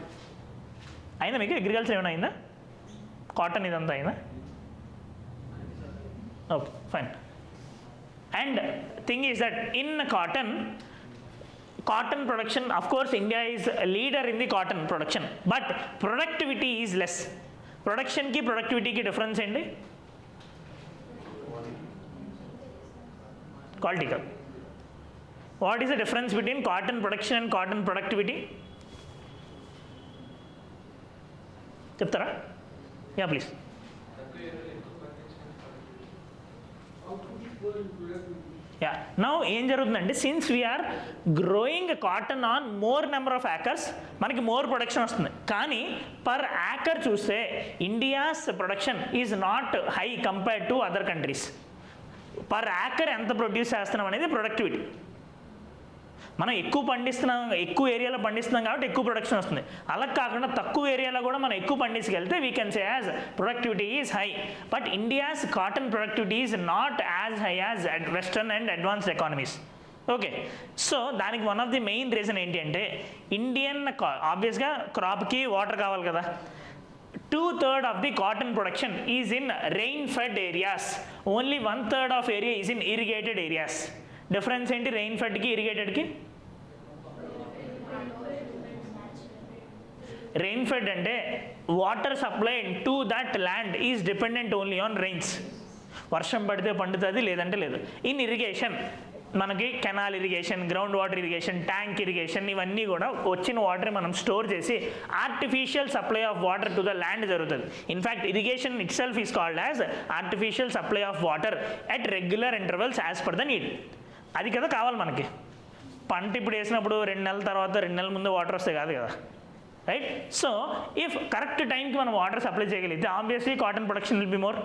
అయిందా మీకు agriculture ఏమైనా అయిందా? Cotton ఇదంతా అయిందా? Okay, fine. And thing is that in cotton production, of course India is a leader in the cotton production, but productivity is less. Production ki productivity ki difference ఏంటి? Quality ka. What is the difference between cotton production and cotton productivity? చెప్తారా? Yeah please. Yeah, now ఏం జరుగుతుందంటే since we are growing cotton on more number of acres, మనకి more production వస్తుంది. కానీ per acre చూస్తే India's production is not high compared to other countries. Per acre ఎంత produce చేస్తున్నాం అనేది ప్రొడక్టివిటీ. మనం ఎక్కువ ఏరియాలో పండిస్తున్నాం కాబట్టి ఎక్కువ ప్రొడక్షన్ వస్తుంది. అలా కాకుండా తక్కువ ఏరియాలో కూడా మనం ఎక్కువ పండించగలిగితే we can say as productivity is high. But India's cotton productivity is not as high as western and advanced economies. Okay, so దానికి one of the main reason ఏంటి అంటే ఇండియన్ ఆబ్వియస్గా క్రాప్కి వాటర్ కావాలి కదా. 2/3 of the cotton production is in rain-fed areas. Only 1/3 of area is in irrigated areas. Difference ఏంటి rain-fed కి irrigated కి? Rain-fed అంటే water supply to that land is dependent only on rains. వర్షం పడితే పండుతుంది, లేదంటే లేదు. ఇన్ ఇరిగేషన్ మనకి canal irrigation, ground water irrigation, tank irrigation, ఇవన్నీ కూడా వచ్చిన వాటర్ మనం స్టోర్ చేసి artificial supply of water to the land జరుగుతుంది. In fact irrigation itself is called as artificial supply of water at regular intervals as per the need. అది కదా కావాలి మనకి. పంట ఇప్పుడు వేసినప్పుడు 2 నెలల తర్వాత 2 నెలల ముందు వాటర్ వస్తాయి కాదు కదా, రైట్? సో ఇఫ్ కరెక్ట్ టైంకి మనం వాటర్ సప్లై చేయగలిగితే obviously cotton production will be more.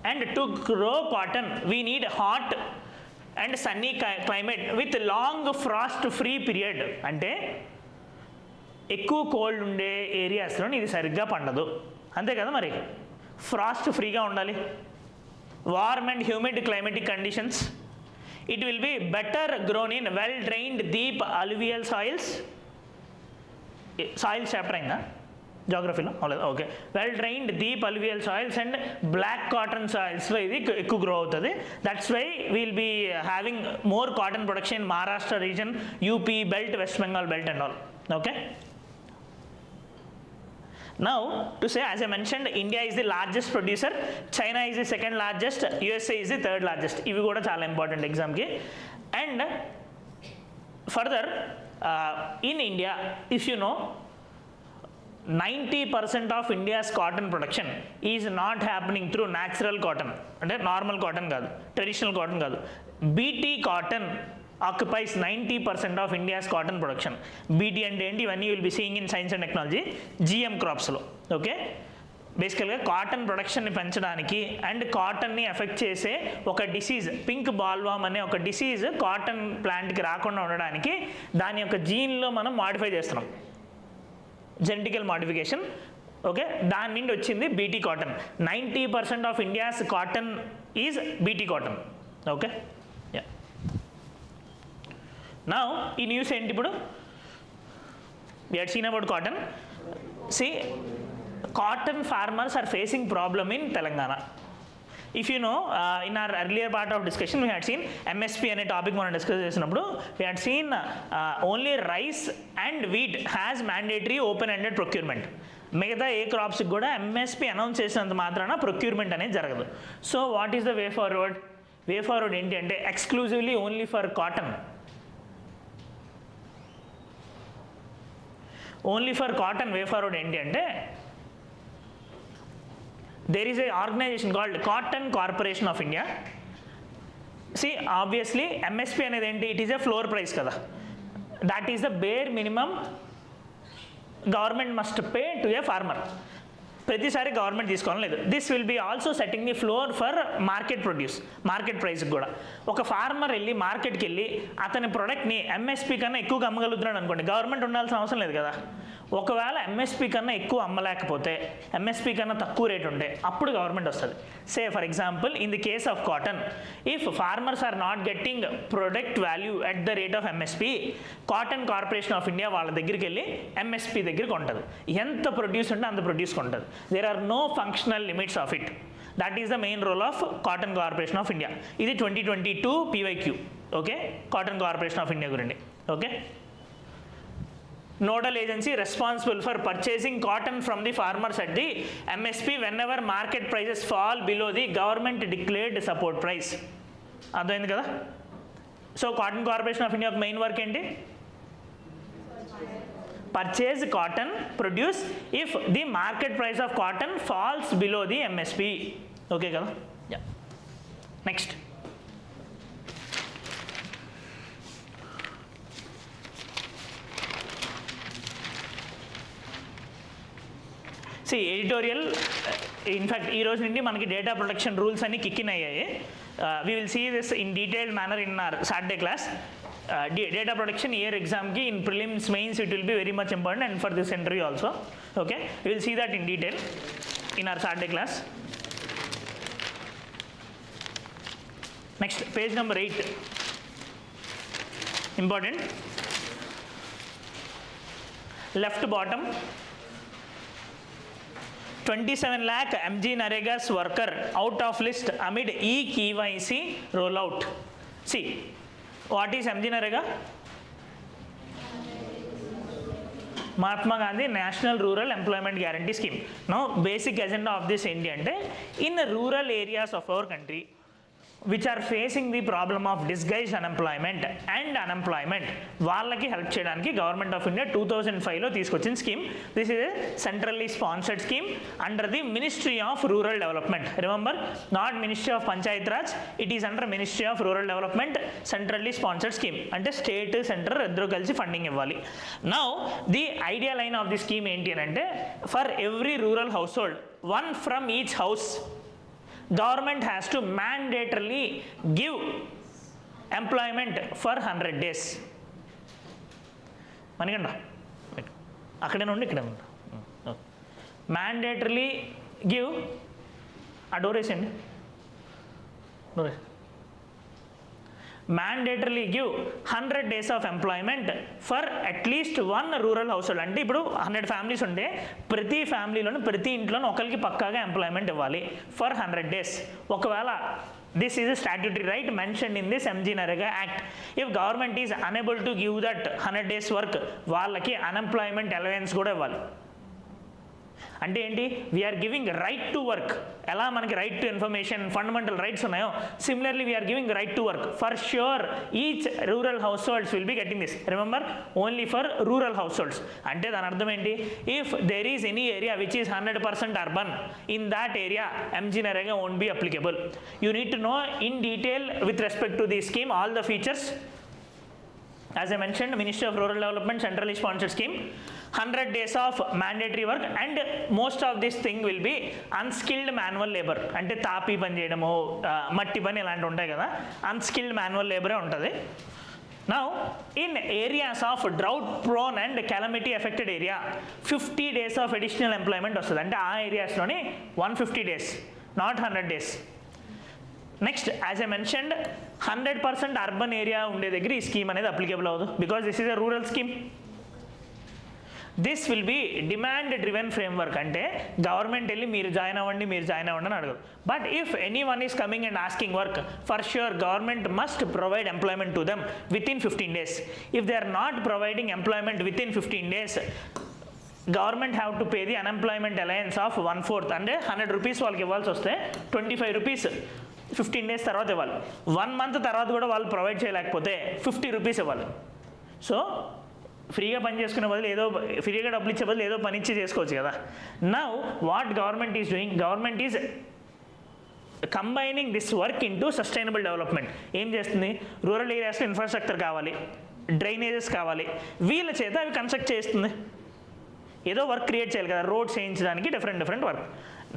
And to grow cotton we need hot and sunny climate with long frost free period. అంటే ఎక్కువ కోల్డ్ ఉండే ఏరియాస్లో ఇది సరిగ్గా పండదు, అంతే కదా మరి. ఫ్రాస్ట్ ఫ్రీగా ఉండాలి. Warm and humid climatic conditions. It will be better grown in well drained deep alluvial soils. Soils chapter అయిందా జాగ్రఫీలో? Okay. Well drained deep alluvial soils and black cotton సాయిల్స్లో ఇది ఎక్కువ గ్రో అవుతుంది. That's why will be having more cotton production in Maharashtra region, UP belt, West Bengal belt and all. Okay. Now to say, as I mentioned, India is the largest producer, China is the second largest, USA is the third largest. ఇవి కూడా చాలా important ఎగ్జామ్కి. And further in India, if you know, 90% of India's cotton production is not happening through natural cotton. అంటే normal cotton కాదు, traditional cotton కాదు. BT cotton occupies 90% of India's cotton production. BT అంటే ఏంటి? ఇవన్నీ will be seeing in science and technology GM క్రాప్స్లో. Okay. బేసికల్గా cotton ప్రొడక్షన్ని పెంచడానికి అండ్ కాటన్ని ఎఫెక్ట్ చేసే ఒక డిసీజ్, పింక్ బాల్వామ్ అనే ఒక డిసీజ్ కాటన్ ప్లాంట్కి రాకుండా ఉండడానికి దాని యొక్క జీన్లో మనం మాడిఫై చేస్తున్నాం, జెనెటికల్ మాడిఫికేషన్. ఓకే. దాని నుండి వచ్చింది BT cotton. 90% of India's cotton is BT cotton. Okay. Yeah. Now ఈ న్యూస్ ఏంటి ఇప్పుడు? We had seen about cotton. See, cotton farmers are facing problem in Telangana. If you know, in our earlier part of discussion we had seen MSP అనే topic మనం discuss చేసినప్పుడు we had seen only rice and wheat has mandatory open ended procurement. మిగతా ఏ క్రాప్స్కి కూడా MSP announce చేసినంత మాత్రాన procurement అనేది జరగదు. So what is the way forward? Way forward ఏంటి అంటే exclusively only for cotton. Only for cotton way forward ఏంటి అంటే there is a organization called Cotton Corporation of India. See, obviously MSP అనేది ఏంటి? It is a floor price కదా. That is the bare minimum government must pay to a farmer. ప్రతిసారి government తీసుకోవడం లేదు. This will be also setting the floor for market produce, market ప్రైస్కి కూడా. ఒక farmer వెళ్ళి మార్కెట్కి వెళ్ళి అతని ప్రోడక్ట్ని ఎంఎస్పీ కన్నా ఎక్కువగా అమ్మగలుగుతున్నాడు అనుకోండి, గవర్నమెంట్ ఉండాల్సిన అవసరం లేదు కదా. ఒకవేళ ఎంఎస్పీ కన్నా ఎక్కువ అమ్మలేకపోతే, ఎంఎస్పీ కన్నా తక్కువ రేట్ ఉంటే అప్పుడు గవర్నమెంట్ వస్తుంది. Say for example in the case of cotton, if farmers are not getting product value at the rate of MSP, cotton corporation of India వాళ్ళ దగ్గరికి వెళ్ళి ఎంఎస్పీ దగ్గరికి ఉంటుంది. ఎంత ప్రొడ్యూస్ ఉంటే అంత ప్రొడ్యూస్ ఉంటుంది. There are no functional limits of it. That is the main role of cotton corporation of India. ఇది 2022 PYQ. Okay, cotton corporation of India గురించి. Okay. Nodal agency responsible for purchasing cotton from the farmers at the MSP whenever market prices fall below the government declared support price. అర్థమైంది కదా. So cotton corporation of India main work ఏంటి? Purchase cotton, produce if the market price of cotton falls below the MSP. Okay కదా. Yeah. Next, see editorial. In fact ఈ రోజు నుండి మనకి data protection rules అన్ని kick in అయ్యాయి. We will see this in detailed manner in our Saturday class. Data protection year ఎగ్జామ్కి in prelims, mains it will be very much important and for this interview also. Okay, we will see that in detail in our Saturday class. Next, page number 8 important. Left bottom, 27 lakh MG Narega's worker out of list amid e-KYC rollout. See, what is MG Narega? Mahatma Gandhi National Rural Employment Guarantee Scheme. Now, basic agenda of this ఏంటి అంటే, in rural areas of our country, which are facing the problem of disguised unemployment and unemployment, వాళ్ళకి help చేయడానికి government of India 2005లో తీసుకొచ్చిన scheme. This is a centrally sponsored scheme under the ministry of rural development. Remember, not ministry of Panchayat Raj, it is under ministry of rural development, centrally sponsored scheme. అంటే state centre ఇద్దరు కలిసి funding ఇవ్వాలి. Now the idea line of the scheme ఏంటి అని అంటే, for every rural house hold, one from each house, government has to mandatorily give employment for 100 days. మనకండి అక్కడే నుండి ఇక్కడ mandatorily give ఆ డోర్ వేసేయండి, door mandatorily give 100 days of employment for at least one rural household. అంటే ఇప్పుడు 100 families ఉంటే ప్రతి ఫ్యామిలీలోను ప్రతి ఇంట్లోనూ ఒకరికి పక్కాగా ఎంప్లాయ్మెంట్ ఇవ్వాలి ఫర్ 100 days. ఒకవేళ this is a statutory right mentioned in this MGNREGA Act. If government is unable to give that 100 days work, వాళ్ళకి unemployment allowance కూడా ఇవ్వాలి. అంటే ఏంటి, we are giving right to work. ఎలా మనకి right to information, fundamental rights ఉన్నాయో, similarly we are giving right to work. For sure each rural households will be getting this. Remember, only for rural households. అంటే దాని అర్థం ఏంటి, if there is any area which is 100% urban, in that area MGNREGA won't be applicable. You need to know in detail with respect to the scheme all the features. As I mentioned, Ministry of Rural Development, centrally sponsored scheme, 100 days of mandatory work, and most of this thing will be unskilled manual labor. అంటే తాపి పని చేయడము, మట్టి పని ఇలాంటివి ఉంటాయి కదా, unskilled manual లేబరే ఉంటుంది. Now, in areas of drought prone and calamity affected area, 50 days of additional employment వస్తుంది. అంటే ఆ ఏరియాస్లోని 150 days, not 100 days. Next, as I mentioned, 100% urban area ఉండే దగ్గర ఈ స్కీమ్ అనేది అప్లికేబుల్ అవ్వదు, because this is a rural scheme. This will be demand driven framework. అంటే గవర్నమెంట్ వెళ్ళి మీరు జాయిన్ అవ్వండి అని అడగదు. But if any one is coming and asking work, for sure government must provide employment to them within 15 days. If they are not providing employment with in 15 days, government have to pay the unemployment alliance of 1/4. అంటే 100 rupees వాళ్ళకి ఇవ్వాల్సి వస్తే 25 rupees 15 days తర్వాత ఇవ్వాలి. 1 month తర్వాత కూడా వాళ్ళు provide చేయలేకపోతే 50 రూపీస్ ఇవ్వాలి. సో ఫ్రీగా పని చేసుకునే బదులు ఏదో ఫ్రీగా డబ్బులు ఇచ్చే బదులు ఏదో పని ఇచ్చి చేసుకోవచ్చు కదా. Now what government is doing, government is combining this work into sustainable development. ఏం చేస్తుంది, రూరల్ ఏరియాస్లో ఇన్ఫ్రాస్ట్రక్చర్ కావాలి, డ్రైనేజెస్ కావాలి, వీళ్ళ చేత అవి కన్స్ట్రక్ట్ చేస్తుంది. ఏదో వర్క్ క్రియేట్ చేయాలి కదా, రోడ్స్ వేయించడానికి different work.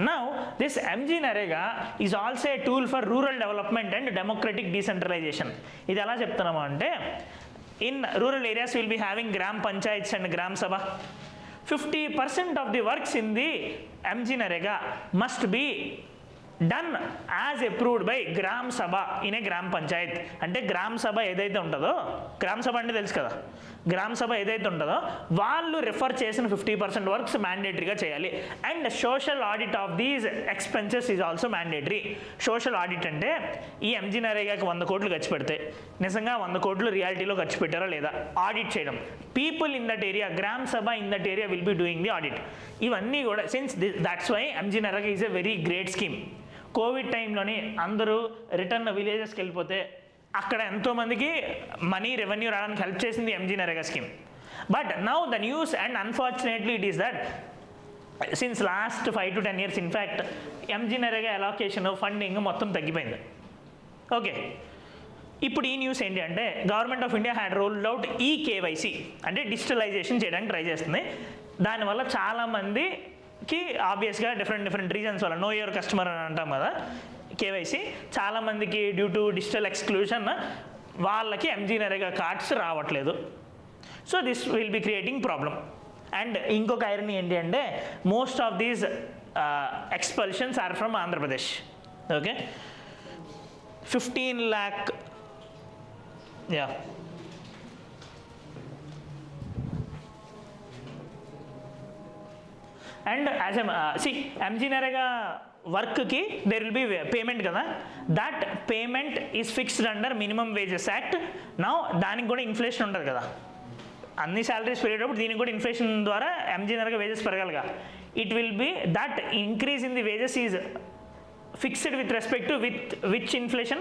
Now, this MGNREGA is also a tool for rural development and democratic decentralization. ఇది ఎలా చెప్తున్నాము అంటే, in rural areas we will be having gram panchayats and gram sabha. 50% of the works in the MGNREGA must be done as approved by gram sabha in a gram panchayat. అంటే గ్రామ సభ ఏదైతే ఉంటుందో, గ్రామ సభ అంటే తెలుసు కదా, గ్రామ సభ ఏదైతే ఉంటుందో వాళ్ళు రిఫర్ చేసిన 50% వర్క్స్ మ్యాండేటరీగా చేయాలి. And social audit of these expenses is also mandatory. Social audit అంటే ఈ MGNREGAకి 100 కోట్లు ఖర్చు పెడితే నిజంగా 100 కోట్లు రియాలిటీలో ఖర్చు పెట్టారా లేదా ఆడిట్ చేయడం. People in that area, Gram Sabha in that area will be doing the audit. ఇవన్నీ కూడా since that's why MGNREGA is a very great scheme. Covid టైంలోని అందరూ రిటర్న్ విలేజెస్కి వెళ్ళిపోతే అక్కడ ఎంతోమందికి మనీ రెవెన్యూ రావడానికి హెల్ప్ చేసింది MGNREGA scheme. But now the news and unfortunately it is that since last 5 to 10 years in fact MGNREGA allocation funding మొత్తం తగ్గిపోయింది. ఓకే, ఇప్పుడు ఈ న్యూస్ ఏంటి అంటే, government of India had rolled out EKYC, అంటే డిజిటలైజేషన్ చేయడానికి ట్రై చేస్తుంది. దానివల్ల చాలామందికి ఆబ్వియస్గా డిఫరెంట్ రీజన్స్ వల్ల, నో యువర్ కస్టమర్ అని అంటాం కదా, KYC, చాలామందికి డ్యూ టు డిజిటల్ ఎక్స్క్లూషన్ వాళ్ళకి MGNREGA కార్డ్స్ రావట్లేదు. So this will be creating problem. And ఇంకొక ఐరనీ ఏంటి అంటే, most of these expulsions are from Andhra Pradesh. Okay, 15 lakh, yeah. And as MGNREGA వర్క్కి there will be పేమెంట్ కదా, that payment is fixed under minimum wages act. Now దానికి కూడా inflation ఉంటుంది కదా, అన్ని శాలరీస్ పెరిగేటప్పుడు దీనికి కూడా ఇన్ఫ్లేషన్ ద్వారా MGNREGA వేజెస్ పెరగాలిగా. It will be that increase in the wages is fixed with respect to which inflation?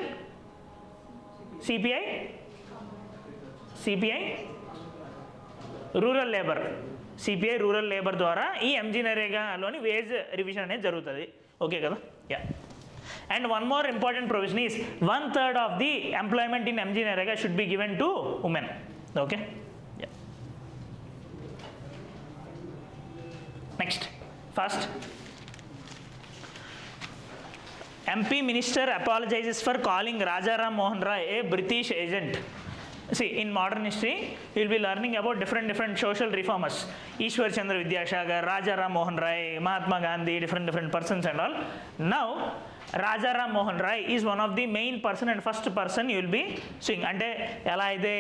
CPI? Rural labour, CPI rural labour ద్వారా ఈ ఎంజీ నరేగాలోని వేజ్ రివిజన్ అనేది జరుగుతుంది. ఓకే కదా? Yeah. And one more important provision is 1/3 of the employment in MG NREGA should be given to women. Okay. Yeah. Next, first MP minister apologizes for calling Rajaram Mohan Rai a British agent. See, in modern history, you will be learning about different social reformers. Ishwar Chandra Vidyasagar, Rajaram Mohan Rai, Mahatma Gandhi, different persons and all. Now, Rajaram Mohan Rai is one of the main person and first person you will be seeing. Ante ela aithe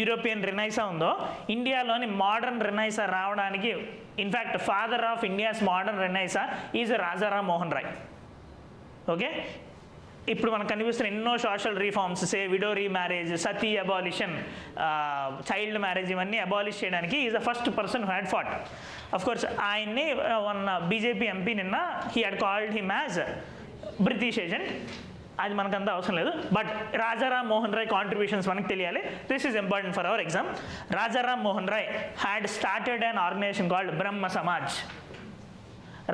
European Renaissance undo, India loni modern Renaissance raavadaniki, in fact, father of India's modern Renaissance is Rajaram Mohan Rai. Okay. ఇప్పుడు మనకు కనిపిస్తున్న ఎన్నో social reforms, say widow remarriage, sati abolition, child marriage, ఇవన్నీ abolish చేయడానికి is the first person who had fought. Of course ఆయన్ని one BJP MP నిన్న he had called him as British agent. అది మనకంత అవసరం లేదు, బట్ రాజారాం మోహన్ రాయ్ కాంట్రిబ్యూషన్స్ మనకు తెలియాలి. This is important for our exam. Rajaram Mohan Roy had started an organisation called Brahmo Samaj.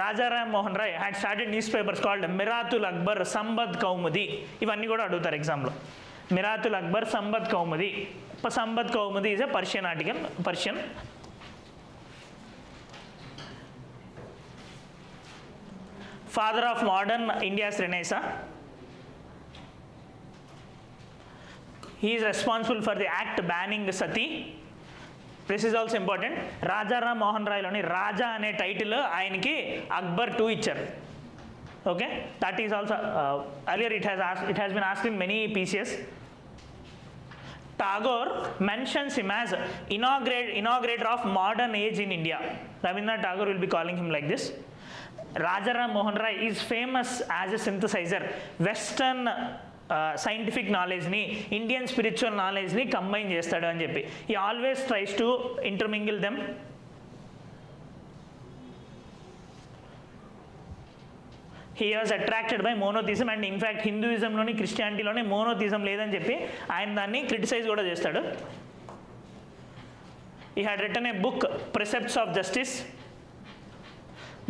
Rajaram Mohan Rai had started newspapers called Miratul Akbar, Sambad Kaumudi. ఇవన్నీ కూడా అడుగుతారు ఎగ్జామ్లో. Miratul Akbar, Sambad Kaumudi. Sambad Kaumudi is a Persian article. Persian. Father of modern India's Renaissance. He is responsible for the act banning Sati. This is also important. Rajaram Mohan Rai loni Raja ane title ayaniki Akbar 2 icharu. Okay, that is also earlier it has been asked in many PCS. Tagore mentions him as inaugurator of modern age in India. Rabindranath Tagore will be calling him like this. Rajaram Mohan Rai is famous as a synthesizer. Western scientific నాలెడ్జ్ని, Indian spiritual నాలెడ్జ్ని combine చేస్తాడు అని చెప్పి. He always tries to intermingle them. He was attracted by monotheism and in fact హిందూయిజంలోని క్రిస్టియానిటీలోని monotheism లేదని చెప్పి ఆయన దాన్ని క్రిటిసైజ్ కూడా చేస్తాడు. He had written a book precepts of justice.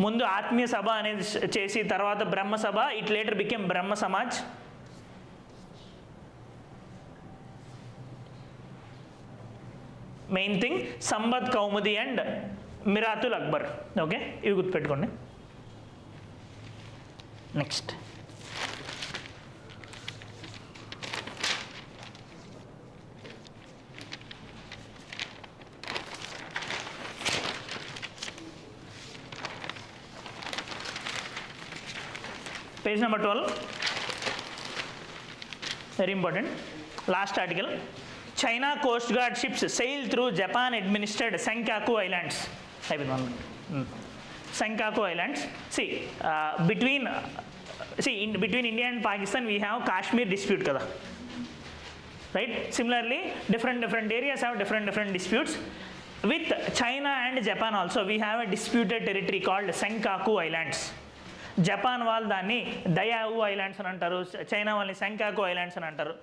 ముందు ఆత్మీయ సభ అనేది చేసి తర్వాత Brahmo Sabha, it later became Brahmo Samaj. Main thing Sambad Kaumudi and Mirat-ul-Akbar. Okay, ఇవి గుర్తుపెట్టుకోండి. Next, page number 12, very important, last article. China Coast Guard ships sail through Japan administered Senkaku Islands. Senkaku Islands. See, between India and Pakistan we have Kashmir dispute kada. Right? Similarly, different areas have different disputes. With China and Japan also we have a disputed territory called Senkaku Islands. Japan వాళ్ళు దాన్ని దయావు islands అని అంటారు, China వాళ్ళని Senkaku islands అని అంటారు.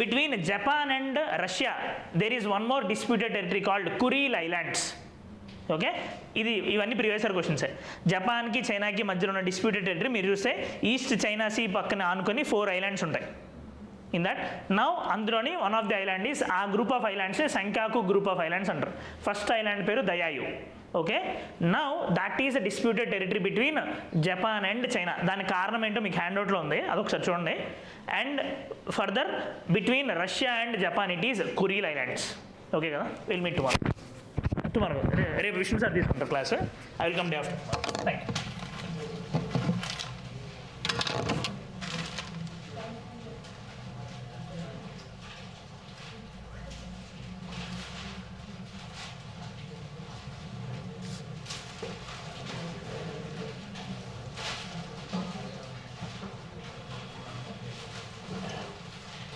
Between Japan and Russia there is one more disputed territory called Kuril Islands. Okay, ఇవన్నీ previous year questions. జపాన్కి చైనాకి మధ్యలో ఉన్న డిస్ప్యూటెడ్ టెరిటరీ మీరు చూస్తే ఈస్ట్ చైనా సీ పక్కన ఆనుకొని 4 ఐలాండ్స్ ఉంటాయి. ఇన్ దట్ నౌ అందులోని one of the island is, a group of islands Senkaku group of islands అంటారు. ఫస్ట్ ఐలాండ్ పేరు Diaoyu. Okay, now that is a disputed territory between Japan and China. దానికి కారణం ఏంటో మీకు హ్యాండ్అవుట్లో ఉంది, అదొకసారి చూడండి. And further between Russia and Japan it is Kuril islands. Okay కదా, విల్ మీట్ టుమారో. రేపు విష్ణు సార్ తీసుకుంటారు class. I will come day after. Thank you.